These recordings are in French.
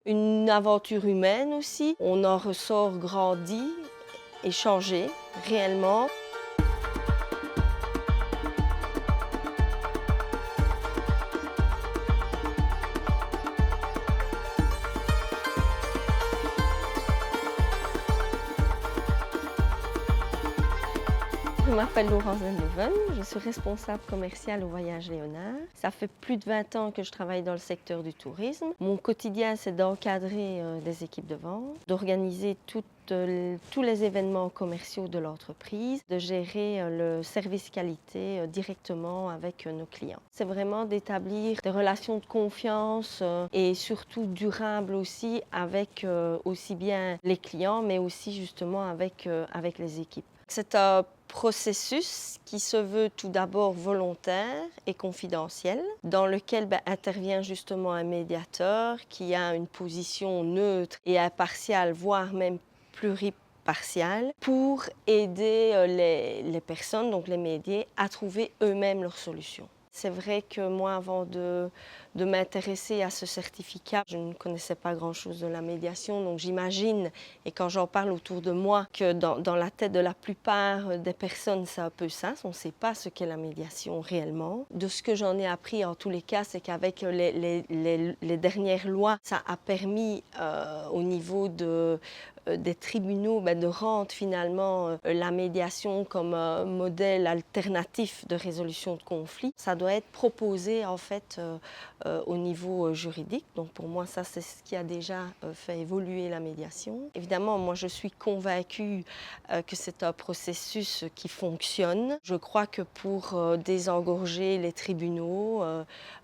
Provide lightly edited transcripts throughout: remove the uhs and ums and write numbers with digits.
Une aventure humaine aussi. On en ressort grandi et changé réellement. Je m'appelle Laurence Denhoven, je suis responsable commerciale au Voyage Léonard. Ça fait plus de 20 ans que je travaille dans le secteur du tourisme. Mon quotidien, c'est d'encadrer des équipes de vente, d'organiser tous les événements commerciaux de l'entreprise, de gérer le service qualité directement avec nos clients. C'est vraiment d'établir des relations de confiance et surtout durables aussi avec aussi bien les clients, mais aussi justement avec les équipes. C'est un processus qui se veut tout d'abord volontaire et confidentiel, dans lequel intervient justement un médiateur qui a une position neutre et impartiale, voire même pluripartiale, pour aider les personnes, donc les médias, à trouver eux-mêmes leurs solutions. C'est vrai que moi, avant de m'intéresser à ce certificat, je ne connaissais pas grand-chose de la médiation, donc j'imagine, et quand j'en parle autour de moi, que dans la tête de la plupart des personnes, c'est un peu ça, on ne sait pas ce qu'est la médiation réellement. De ce que j'en ai appris, en tous les cas, c'est qu'avec les dernières lois, ça a permis au niveau des tribunaux de rendre finalement la médiation comme un modèle alternatif de résolution de conflits. Ça doit être proposé en fait au niveau juridique. Donc pour moi, ça c'est ce qui a déjà fait évoluer la médiation. Évidemment, moi je suis convaincue que c'est un processus qui fonctionne. Je crois que pour désengorger les tribunaux,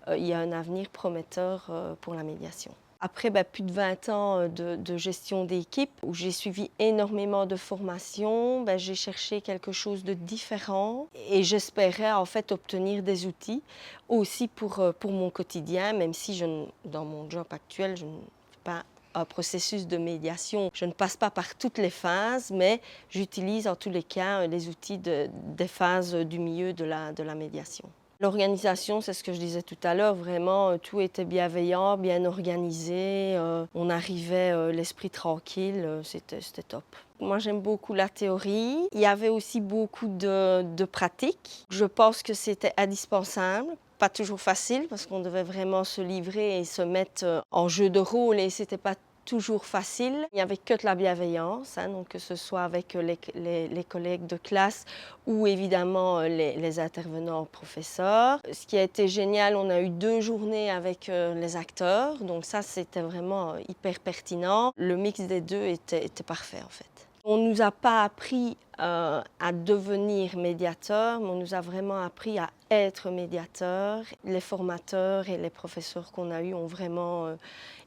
il y a un avenir prometteur pour la médiation. Après plus de 20 ans de gestion d'équipe, où j'ai suivi énormément de formations, j'ai cherché quelque chose de différent et j'espérais en fait obtenir des outils aussi pour mon quotidien, même si dans mon job actuel, je ne fais pas un processus de médiation. Je ne passe pas par toutes les phases, mais j'utilise en tous les cas les outils des phases du milieu de la médiation. L'organisation, c'est ce que je disais tout à l'heure, vraiment tout était bienveillant, bien organisé, on arrivait l'esprit tranquille, c'était top. Moi j'aime beaucoup la théorie, il y avait aussi beaucoup de pratiques. Je pense que c'était indispensable. Pas toujours facile parce qu'on devait vraiment se livrer et se mettre en jeu de rôle et c'était pas toujours facile. Il n'y avait que de la bienveillance, donc que ce soit avec les collègues de classe ou évidemment les intervenants professeurs. Ce qui a été génial, on a eu 2 journées avec les acteurs, donc ça c'était vraiment hyper pertinent. Le mix des deux était parfait en fait. On ne nous a pas appris à devenir médiateur, mais on nous a vraiment appris à être médiateur. Les formateurs et les professeurs qu'on a eus ont vraiment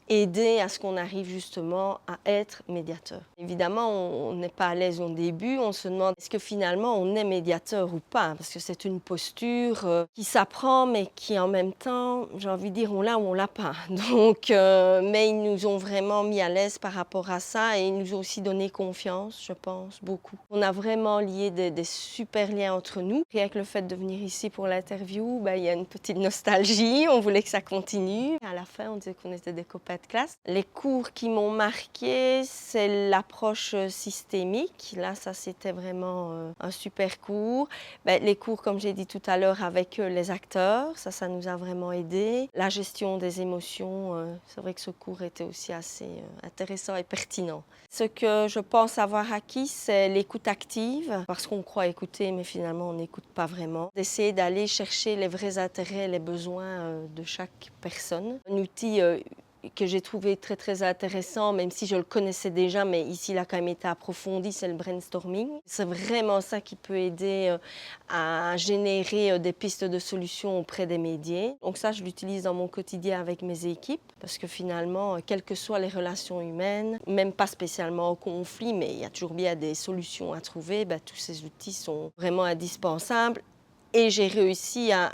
aidé à ce qu'on arrive justement à être médiateur. Évidemment, on n'est pas à l'aise au début, on se demande est-ce que finalement on est médiateur ou pas, parce que c'est une posture qui s'apprend, mais qui en même temps, j'ai envie de dire, on l'a ou on l'a pas. Donc, mais ils nous ont vraiment mis à l'aise par rapport à ça et ils nous ont aussi donné confiance, je pense, beaucoup. On a vraiment lié des super liens entre nous. Rien que le fait de venir ici pour l'interview, il y a une petite nostalgie, on voulait que ça continue. À la fin, on disait qu'on était des copains de classe. Les cours qui m'ont marqué, c'est l'approche systémique. Là, ça, c'était vraiment un super cours. Les cours, comme j'ai dit tout à l'heure, avec les acteurs, ça nous a vraiment aidé. La gestion des émotions, c'est vrai que ce cours était aussi assez intéressant et pertinent. Ce que je pense avoir acquis, c'est l'écoute active, parce qu'on croit écouter, mais finalement, on n'écoute pas vraiment. D'essayer d'aller chercher les vrais intérêts, les besoins de chaque personne. Un outil que j'ai trouvé très très intéressant, même si je le connaissais déjà, mais ici il a quand même été approfondi, c'est le brainstorming. C'est vraiment ça qui peut aider à générer des pistes de solutions auprès des médias. Donc ça, je l'utilise dans mon quotidien avec mes équipes, parce que finalement, quelles que soient les relations humaines, même pas spécialement au conflit, mais il y a toujours bien des solutions à trouver, tous ces outils sont vraiment indispensables. Et j'ai réussi à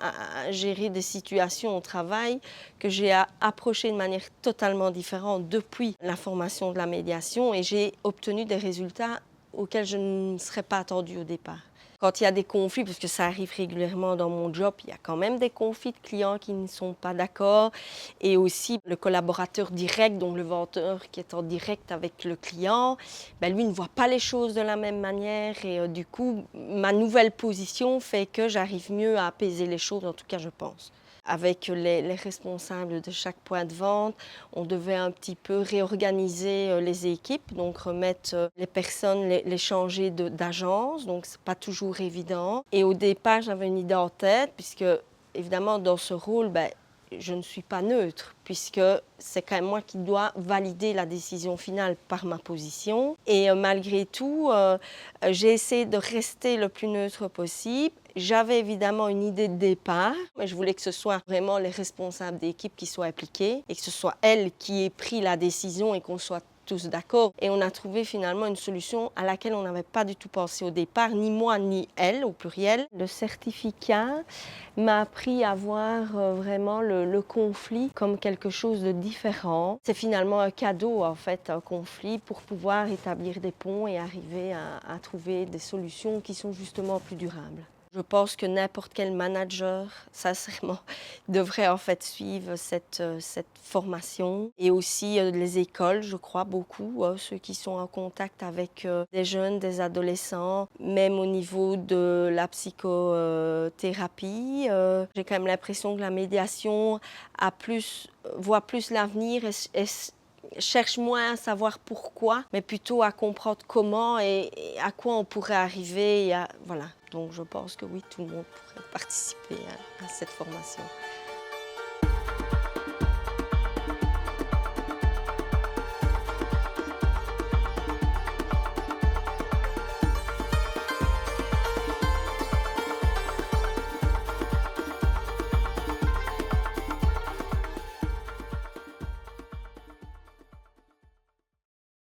gérer des situations au travail que j'ai approchées de manière totalement différente depuis la formation de la médiation et j'ai obtenu des résultats auxquels je ne serais pas attendue au départ. Quand il y a des conflits, parce que ça arrive régulièrement dans mon job, il y a quand même des conflits de clients qui ne sont pas d'accord. Et aussi le collaborateur direct, donc le vendeur qui est en direct avec le client, ben lui ne voit pas les choses de la même manière. Et du coup, ma nouvelle position fait que j'arrive mieux à apaiser les choses, en tout cas je pense. Avec les responsables de chaque point de vente, on devait un petit peu réorganiser les équipes, donc remettre les personnes, les changer d'agence, donc c'est pas toujours évident. Et au départ, j'avais une idée en tête, puisque évidemment dans ce rôle, ben, je ne suis pas neutre, puisque c'est quand même moi qui dois valider la décision finale par ma position. Et malgré tout, j'ai essayé de rester le plus neutre possible. J'avais évidemment une idée de départ, mais je voulais que ce soit vraiment les responsables d'équipe qui soient impliqués et que ce soit elles qui aient pris la décision et qu'on soit tous d'accord. Et on a trouvé finalement une solution à laquelle on n'avait pas du tout pensé au départ, ni moi ni elle au pluriel. Le certificat m'a appris à voir vraiment le conflit comme quelque chose de différent. C'est finalement un cadeau en fait, un conflit pour pouvoir établir des ponts et arriver à trouver des solutions qui sont justement plus durables. Je pense que n'importe quel manager, sincèrement, devrait en fait suivre cette formation. Et aussi les écoles, je crois beaucoup, ceux qui sont en contact avec des jeunes, des adolescents, même au niveau de la psychothérapie. J'ai quand même l'impression que la médiation voit plus l'avenir et cherche moins à savoir pourquoi, mais plutôt à comprendre comment et à quoi on pourrait arriver. Voilà. Donc je pense que oui, tout le monde pourrait participer à cette formation.